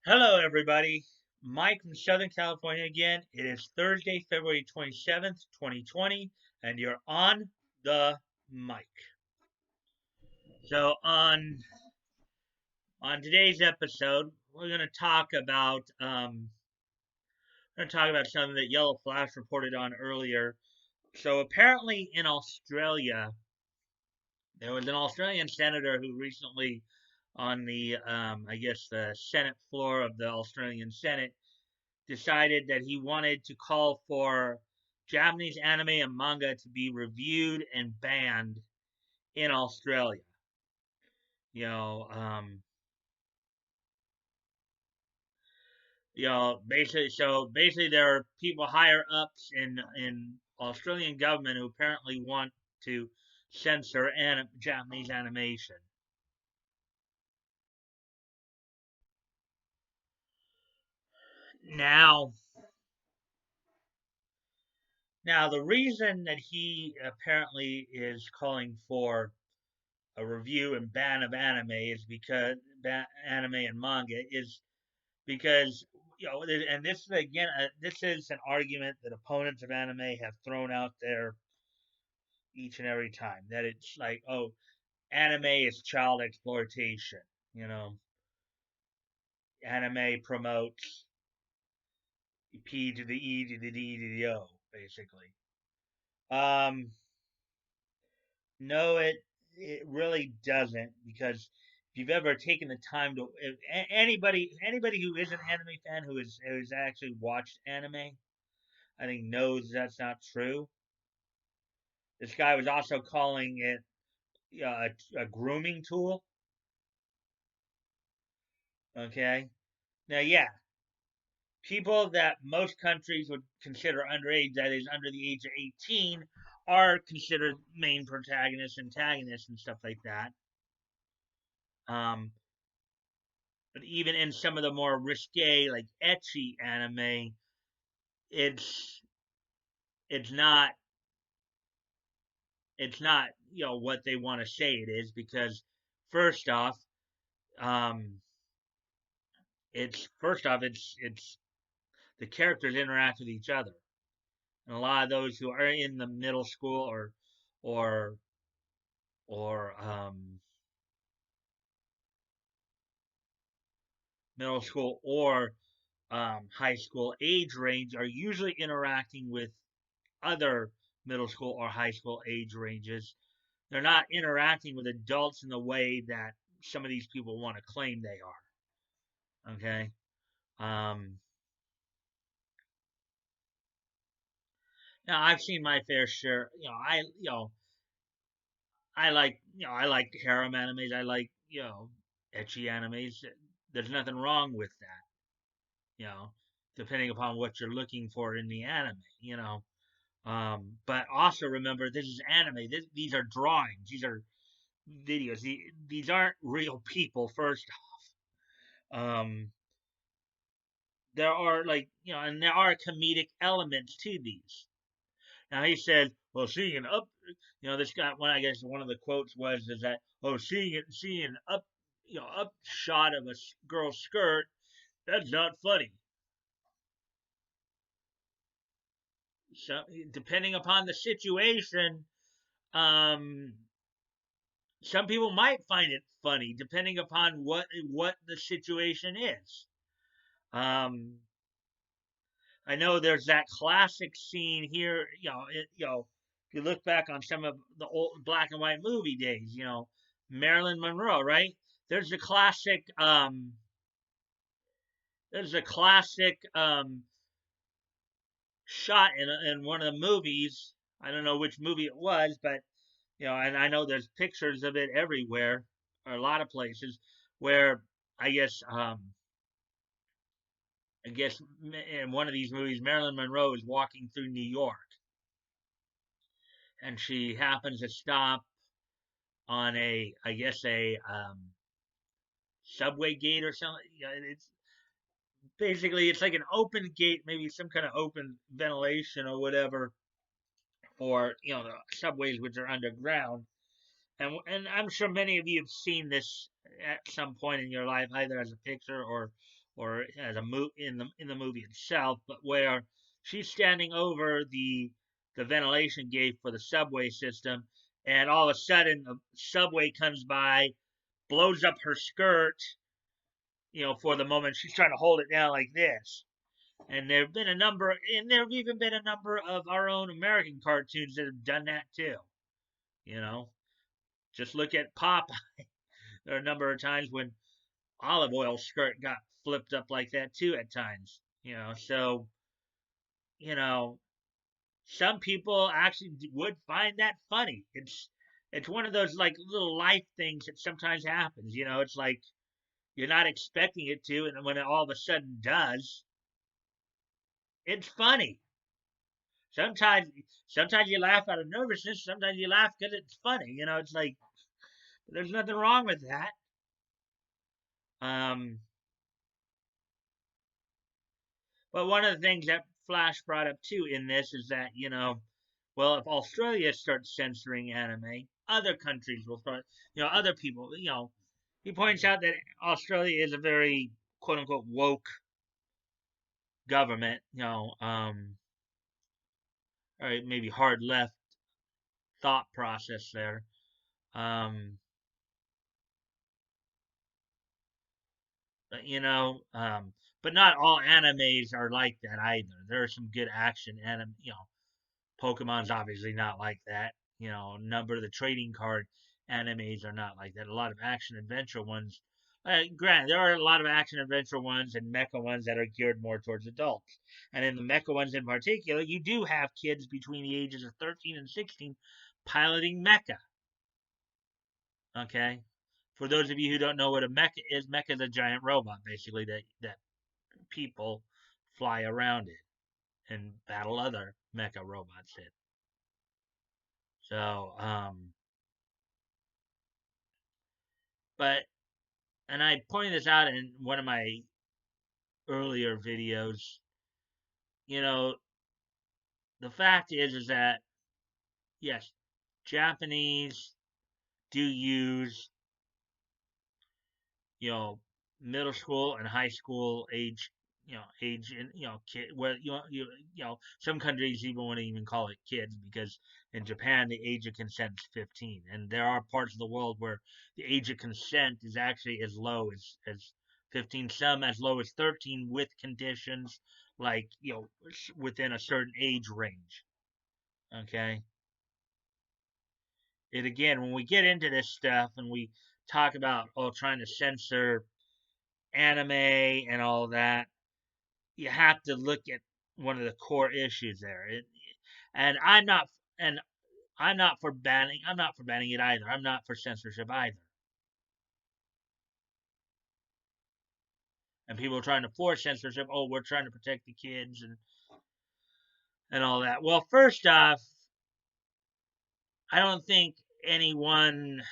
Hello, everybody. Mike from Southern California again. It is Thursday, February 27th, 2020, and you're on the mic. So, on today's episode, we're going to talk about something that Yellow Flash reported on earlier. So, apparently, in Australia, there was an Australian senator who recently, on the Senate floor of the Australian Senate, decided that he wanted to call for Japanese anime and manga to be reviewed and banned in Australia. You know, um, basically, there are people higher ups in Australian government who apparently want to censor Japanese animation. Now, now the reason that he apparently is calling for a review and ban of anime is because anime and manga is because and this is again this is an argument that opponents of anime have thrown out there each and every time, that it's like, oh, anime is child exploitation. You know, anime promotes P to the E to the D to the O, basically. Um, no, it really doesn't, because if you've ever taken the time to, if anybody who is an anime fan who's actually watched anime, I think knows that's not true. This guy was also calling it a grooming tool. Okay, now yeah, people that most countries would consider underage, that is under the age of 18, are considered main protagonists, antagonists, and stuff like that. Um, but even in some of the more risque, like ecchi anime, it's it's not it's not what they want to say it is, because first off, um, it's the characters interact with each other, and a lot of those who are in the middle school or or middle school or high school age range are usually interacting with other middle school or high school age ranges. They're not interacting with adults in the way that some of these people want to claim they are. Okay. Um, Now I've seen my fair share. I like harem animes. I like ecchi animes. There's nothing wrong with that. You know, depending upon what you're looking for in the anime. But also remember, this is anime. These are drawings. These are videos. These aren't real people. First off, there are, and there are comedic elements to these. Now he said, "Well, seeing an up, this guy. One, I guess one of the quotes was is that, oh, seeing an up, up shot of a girl's skirt, that's not funny." So depending upon the situation, um, some people might find it funny, depending upon what the situation is. Um, I know there's that classic scene here. If you look back on some of the old black and white movie days, Marilyn Monroe, right? There's a classic. There's a classic shot in one of the movies. I don't know which movie it was, but and I know there's pictures of it everywhere, or a lot of places, where I guess I guess in one of these movies, Marilyn Monroe is walking through New York, and she happens to stop on I guess a subway gate or something. It's basically, it's like an open gate, maybe some kind of open ventilation or whatever for the subways, which are underground. And I'm sure many of you have seen this at some point in your life, either as a picture or as a in the movie itself, but where she's standing over the ventilation gate for the subway system, and all of a sudden a subway comes by, blows up her skirt, for the moment she's trying to hold it down like this. And there have even been a number of our own American cartoons that have done that too. You know, just look at Popeye. There are a number of times when Olive Oil skirt got flipped up like that too at times. So you know, some people actually would find that funny. It's one of those like little life things that sometimes happens. It's like you're not expecting it to, and when it all of a sudden does, it's funny. Sometimes, sometimes you laugh out of nervousness. Sometimes you laugh because it's funny. It's like there's nothing wrong with that. Um, but one of the things that Flash brought up too in this is that well, if Australia starts censoring anime, other countries will start. Other people. He points out that Australia is a very quote unquote woke government. Or maybe hard left thought process there. Um, but, but not all animes are like that either. There are some good action anime. Pokemon's obviously not like that. A number of the trading card animes are not like that. A lot of action adventure ones. Granted, there are a lot of action adventure ones and mecha ones that are geared more towards adults. And in the mecha ones in particular, you do have kids between the ages of 13 and 16 piloting mecha. Okay? For those of you who don't know what a mecha is a giant robot, basically, that people fly around it and battle other mecha robots in. So, but, and I pointed this out in one of my earlier videos, you know, the fact is that, yes, Japanese do use, you know, middle school and high school age and kid. Well, some countries even won't even call it kids because in Japan the age of consent is 15, and there are parts of the world where the age of consent is actually as low as 15, some as low as 13 with conditions like within a certain age range. Okay, and again, when we get into this stuff and we talk about trying to censor anime and all that, you have to look at one of the core issues there. And and I'm not for banning. I'm not for banning it either. I'm not for censorship either. And people are trying to force censorship. Oh, we're trying to protect the kids and all that. Well, first off, I don't think anyone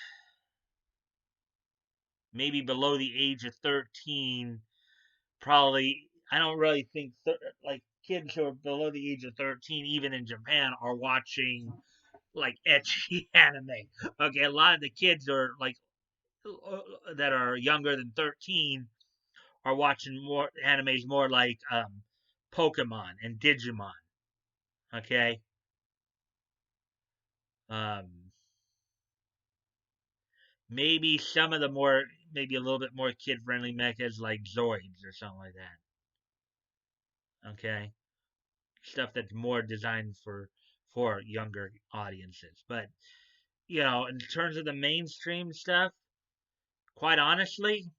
maybe below the age of 13 probably. I don't really think like kids who are below the age of 13, even in Japan, are watching like ecchi anime. Okay, a lot of the kids are like that are younger than 13 are watching more animes more like Pokemon and Digimon. Okay, um, maybe some of the maybe a little bit more kid friendly mechas like Zoids or something like that. Okay, stuff that's more designed for younger audiences. But in terms of the mainstream stuff, quite honestly,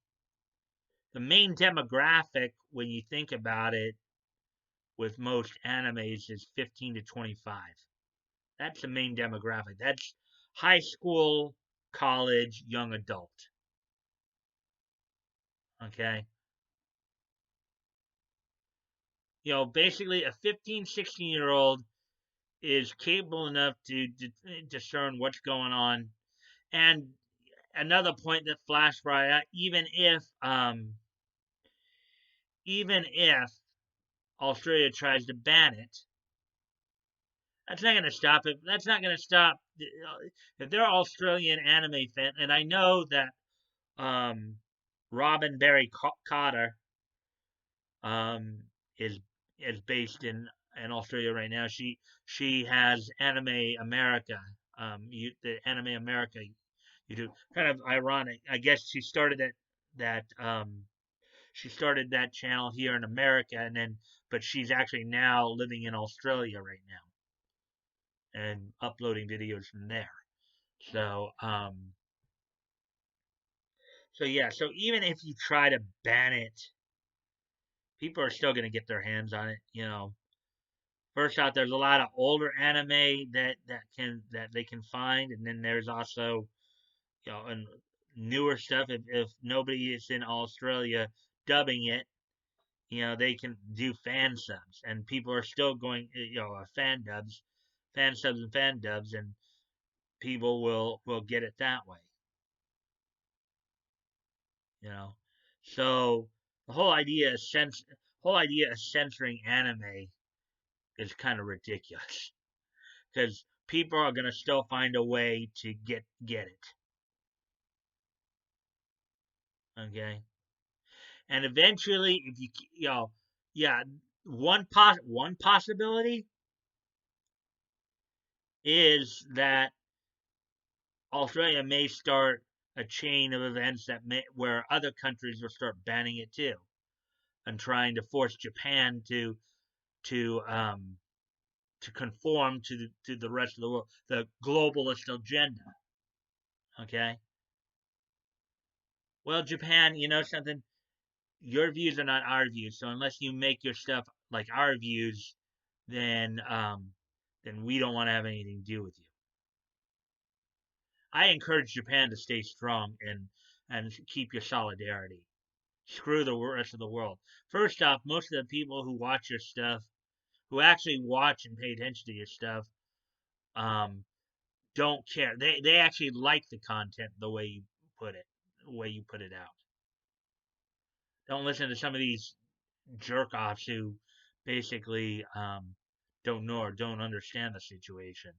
the main demographic when you think about it with most animes is 15 to 25. That's the main demographic. That's high school, college, young adult. Okay? Basically a 15, 16-year-old is capable enough to discern what's going on. And another point that Flash brought out, even if Australia tries to ban it, that's not going to stop it. That's not going to stop if they're Australian anime fan. And I know that um, Robin Barry Cotter um, is is based in Australia right now. She has Anime America. The Anime America YouTube. Kind of ironic. I guess that she started that channel here in America, and then but she's actually now living in Australia right now and uploading videos from there. So so yeah, so even if you try to ban it, people are still gonna get their hands on it. First out, there's a lot of older anime that they can find, and then there's also and newer stuff. If nobody is in Australia dubbing it, they can do fan subs, and people are still going, fan subs and fan dubs, and people will get it that way. You know, so the whole idea of censoring anime is kind of ridiculous because people are gonna still find a way to get it. Okay, and eventually, if yeah, one possibility is that Australia may start a chain of events where other countries will start banning it too, and trying to force Japan to to conform to the rest of the world, the globalist agenda. Okay. Well, Japan, you know something? Your views are not our views, so unless you make your stuff like our views, then then we don't want to have anything to do with you. I encourage Japan to stay strong and keep your solidarity. Screw the rest of the world. First off, most of the people who watch your stuff, who actually watch and pay attention to your stuff, um, don't care. They actually like the content put it, the way you put it out. Don't listen to some of these jerk offs who basically don't know or don't understand the situation.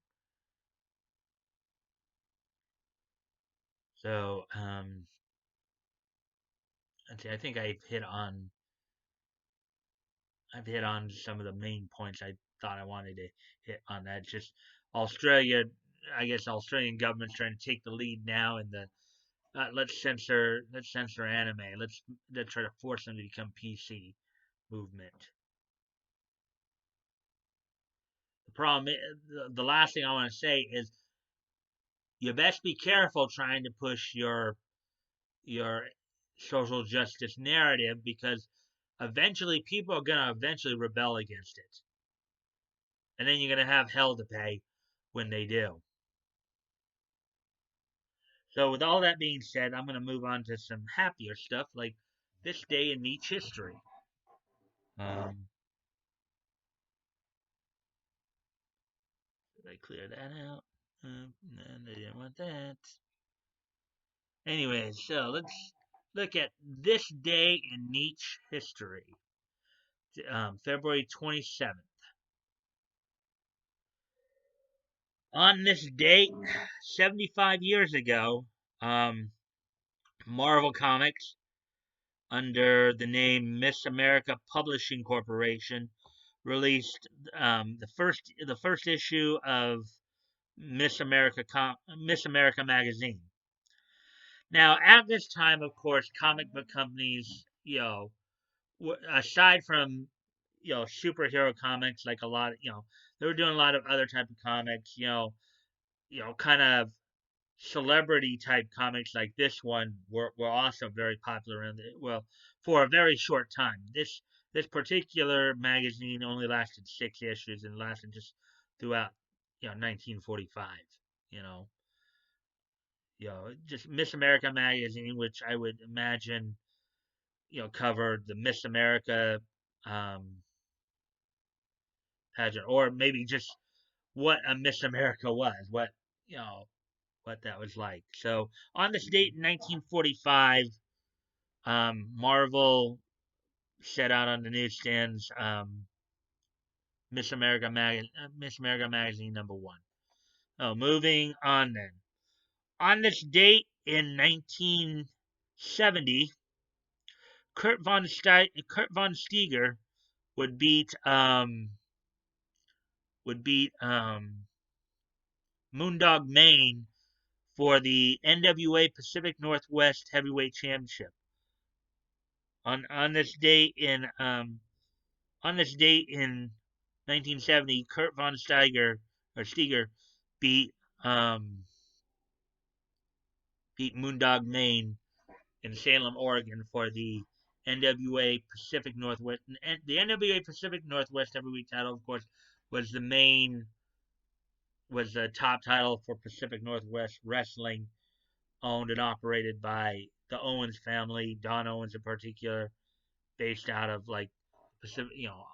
So I think I've hit on some of the main points I thought I wanted to hit on that. Just Australia, I guess Australian government's trying to take the lead now in the let's censor anime. Let's try to force them to become PC movement. The problem, the last thing I want to say is you best be careful trying to push your social justice narrative because eventually people are gonna eventually rebel against it, and then you're gonna have hell to pay when they do. So with all that being said, I'm gonna move on to some happier stuff like this day in Nietzsche history. Um, did I clear that out? And I didn't want that. Anyway, so let's look at this day in Nietzsche history. February 27th. On this date, 75 years ago, um, Marvel Comics, under the name Miss America Publishing Corporation, released the first issue of Miss America magazine. Now, at this time, of course, comic book companies, aside from superhero comics, like a lot, they were doing a lot of other type of comics, kind of celebrity type comics like this one were also very popular for a very short time. This particular magazine only lasted 6 issues and lasted just throughout 1945. You know, just Miss America magazine, which I would imagine covered the Miss America um, pageant, or maybe just what a Miss America was, what that was like. So on this date in 1945, Marvel set out on the newsstands Miss America magazine #1. Oh, moving on then. On this date in 1970, Kurt von Steger would beat Moondog Maine for the NWA Pacific Northwest Heavyweight Championship. On this date in 1970, Kurt von Steger beat beat Moondog Maine in Salem, Oregon for the NWA Pacific Northwest. And the NWA Pacific Northwest Heavyweight title, of course, was the top title for Pacific Northwest Wrestling, owned and operated by the Owens family, Don Owens in particular, based out of like Pacific,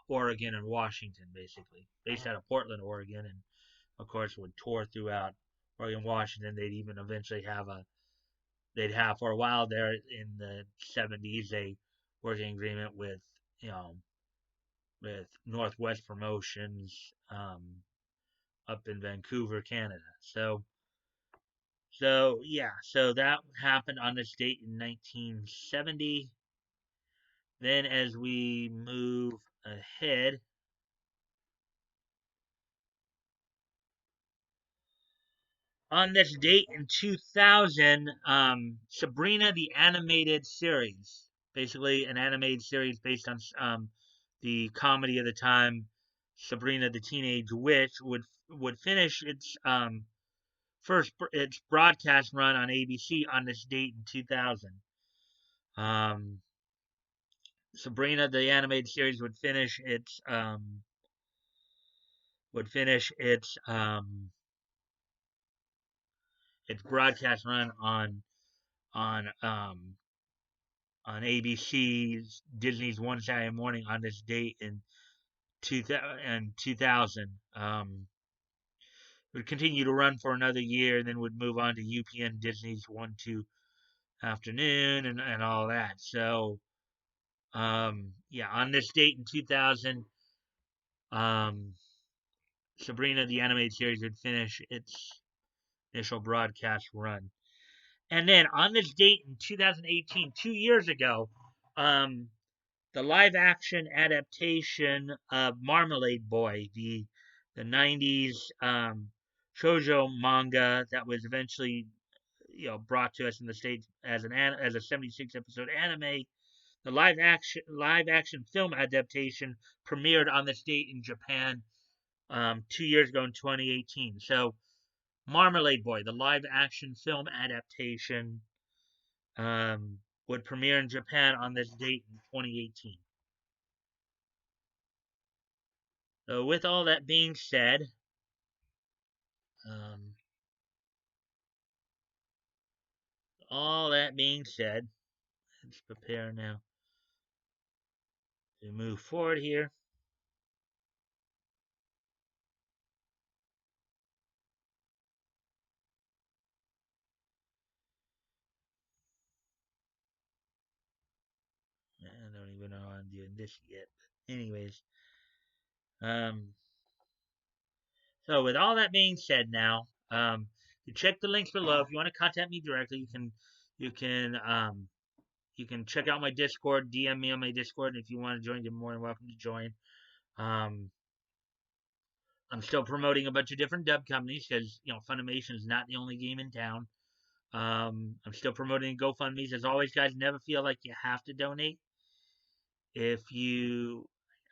Oregon and Washington, basically, based out of Portland, Oregon, and of course would tour throughout Oregon, Washington. They'd even eventually they'd have for a while there in the 70s a working agreement with with Northwest Promotions up in Vancouver, Canada. So that happened on this date in 1970. Then as we move ahead, on this date in 2000, Sabrina the animated series, basically an animated series based on the comedy of the time, Sabrina the Teenage Witch, would finish its broadcast run on ABC on this date in 2000. Sabrina the animated series would finish its broadcast run on ABC's Disney's One Saturday Morning on this date in 2000. Would continue to run for another year, and then would move on to UPN Disney's 1-2 afternoon and all that. So, on this date in 2000, Sabrina the animated series would finish its initial broadcast run. And then on this date in 2018, 2 years ago, the live action adaptation of Marmalade Boy, the 90s shoujo manga that was eventually brought to us in the States as a 76 episode anime. The live action film adaptation premiered on this date in Japan 2 years ago in 2018. So Marmalade Boy, the live action film adaptation, would premiere in Japan on this date in 2018. So with all that being said, let's prepare now to move forward here. I don't even know how I'm doing this yet. But anyways, so with all that being said, now, you check the links below. If you want to contact me directly, you can check out my Discord, DM me on my Discord, and if you want to join, you're more than welcome to join. I'm still promoting a bunch of different dub companies because Funimation is not the only game in town. I'm still promoting GoFundMe's. As always, guys, never feel like you have to donate. If you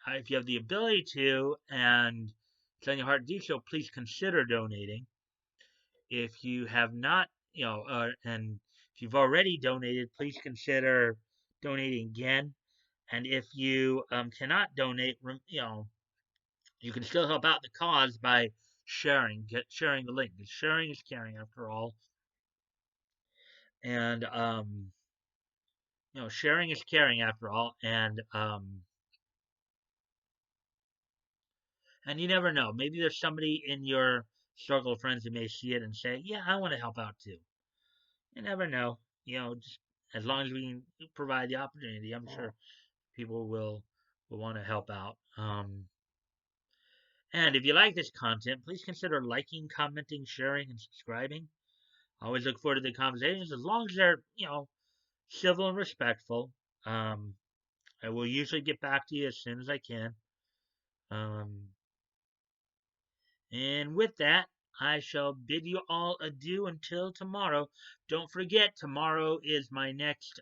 have the ability to and it's on your heart to do so, please consider donating. If you have not, and if you've already donated, please consider donating again. And if you cannot donate, you can still help out the cause by sharing the link. Sharing is caring, after all. And sharing is caring, after all. And you never know. Maybe there's somebody in your circle of friends who may see it and say, "Yeah, I want to help out too." You never know. Just as long as we can provide the opportunity, I'm sure people will want to help out. And if you like this content, please consider liking, commenting, sharing, and subscribing. I always look forward to the conversations as long as they're, civil and respectful. I will usually get back to you as soon as I can. Um, and with that, I shall bid you all adieu until tomorrow. Don't forget, tomorrow is my next.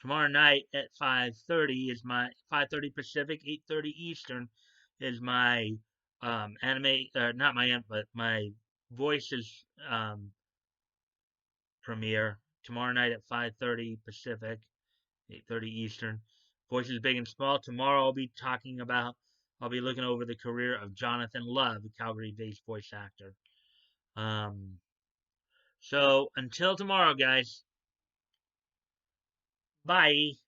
Tomorrow night at 5:30 is my 5:30 Pacific, 8:30 Eastern is my anime. Not my but my voices premiere tomorrow night at 5:30 Pacific, 8:30 Eastern. Voices Big and Small. Tomorrow I'll be looking over the career of Jonathan Love, a Calgary-based voice actor. Um, so until tomorrow, guys. Bye.